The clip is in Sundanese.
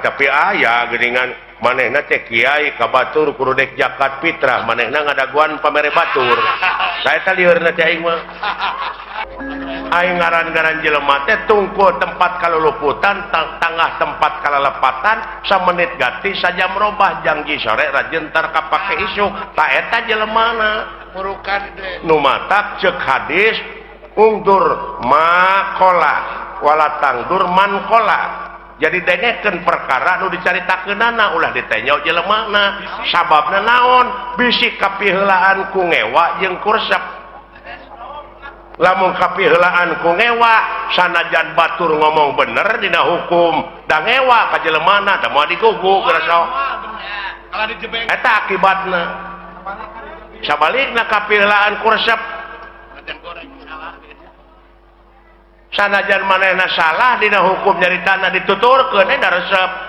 tapi aya geningan manehna teh kiai ka batur kudu dek zakat fitrah manehna ngadaguan pamere batur saya teh lieureuna teh aing mah aing ngaran-ngaran jelema teh tungkul tempat kaluluputan tengah tempat kalalepatan samenit gati saja merubah janji sore rajin tar kapake isuk ta eta jelemana murukan deh nu matak ceuk hadis ungdur makola wala tangdur mankola jadi dengekeun perkara nu dicaritakeunana ulah ditanya jelemana sababna naon bisi kapiheulaan ku ngewa jeung kursep lamun kapiheulaan ku ngewa sanajan batur ngomong bener dina hukum da ngewa ka jelemana da moal diguguk geura kalau dijebeng eta akibatna sabalikna kapiheulaan kursep sanajan manehna salah dina hukum nyaritana dituturkeun da resep